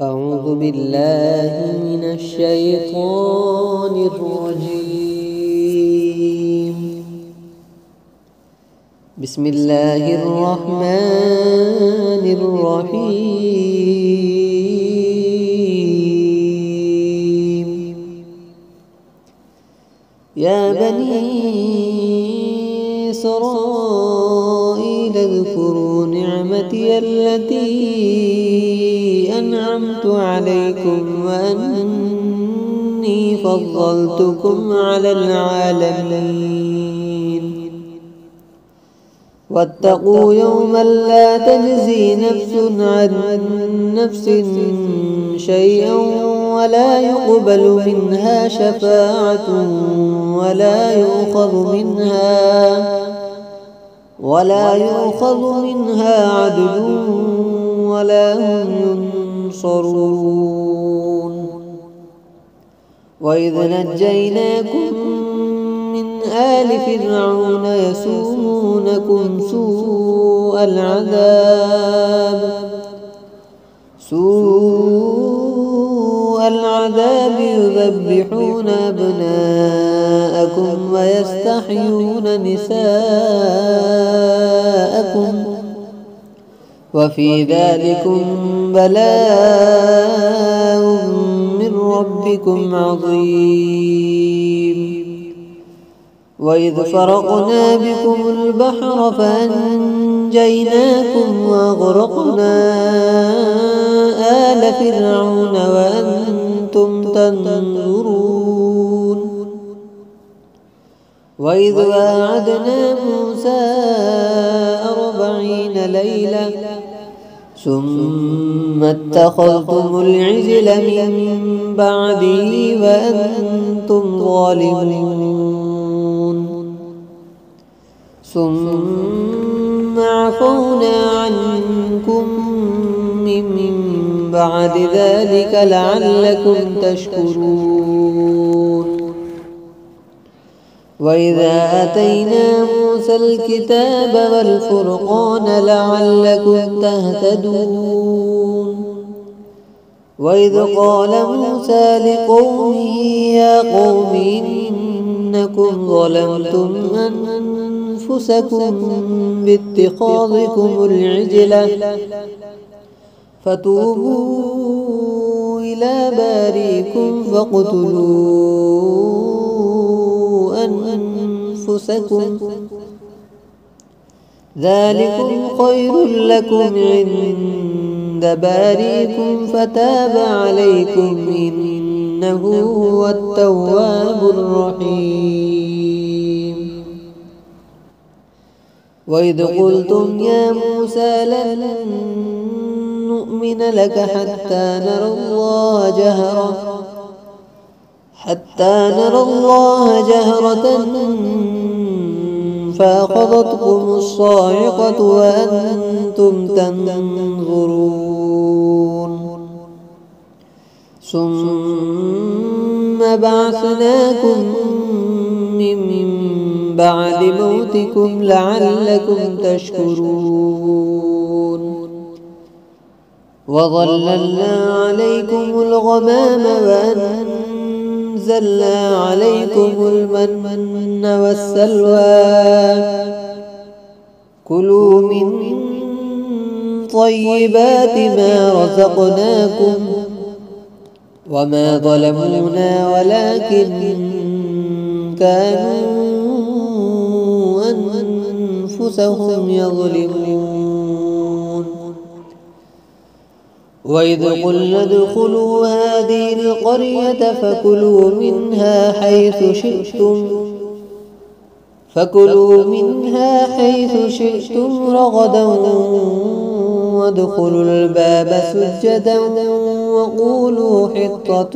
أعوذ بالله من الشيطان الرجيم. بسم الله الرحمن الرحيم. يا بني إسرائيل اذكروا نعمتي التي أنعمت عليكم وأني فضلتكم على العالمين. واتقوا يوما لا تجزي نفس عن نفس شيئا ولا يقبل منها شفاعة ولا يؤخذ منها عدل ولا هم ينصرون. وإذ نجيناكم من آل فرعون يسومونكم سوء العذاب يذبحون أبناءكم ويستحيون نساءكم وفي ذلكم بلاء من ربكم عظيم. وإذ فرقنا بكم البحر فأنجيناكم وأغرقنا آل فرعون وأنتم تنظرون. وإذ واعدنا موسى 40 ليلة ثم اتخذتم العجل من بعده وأنتم ظالمون. ثم عفونا عنكم من بعد ذلك لعلكم تشكرون. وإذا آتينا موسى الكتاب والفرقان لعلكم تهتدون. وإذ قال موسى لقومه يا قوم إنكم ظلمتم أنفسكم باتخاذكم العجل فتوبوا إلى بارئكم فاقتلوا أنفسكم ذلكم خير لكم عند بارئكم فتاب عليكم إنه هو التواب الرحيم. وإذ قلتم يا موسى لن نؤمن لك حتى نرى الله جهرة فأخذتكم الصاعقة وأنتم تنظرون. ثم بعثناكم من بعد موتكم لعلكم تشكرون. وظللنا عليكم الغمام وأنزلنا عليكم المن والسلوى كلوا من طيبات ما رزقناكم وما ظلمونا ولكن كانوا أنفسهم يظلمون. وإذ قلنا ادخلوا هذه القرية فكلوا منها حيث شئتم رغدا وادخلوا الباب سجدا وقولوا حطة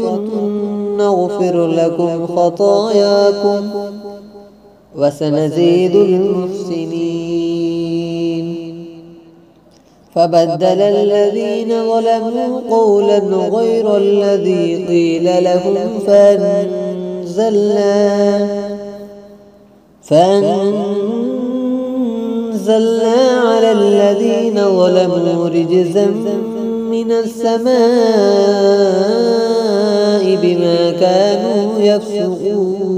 نغفر لكم خطاياكم وسنزيد المحسنين. فبدل الذين ظلموا قولا غير الذي قيل لهم فأنزلنا على الذين ظلموا رجزا من السماء بما كانوا يفسقون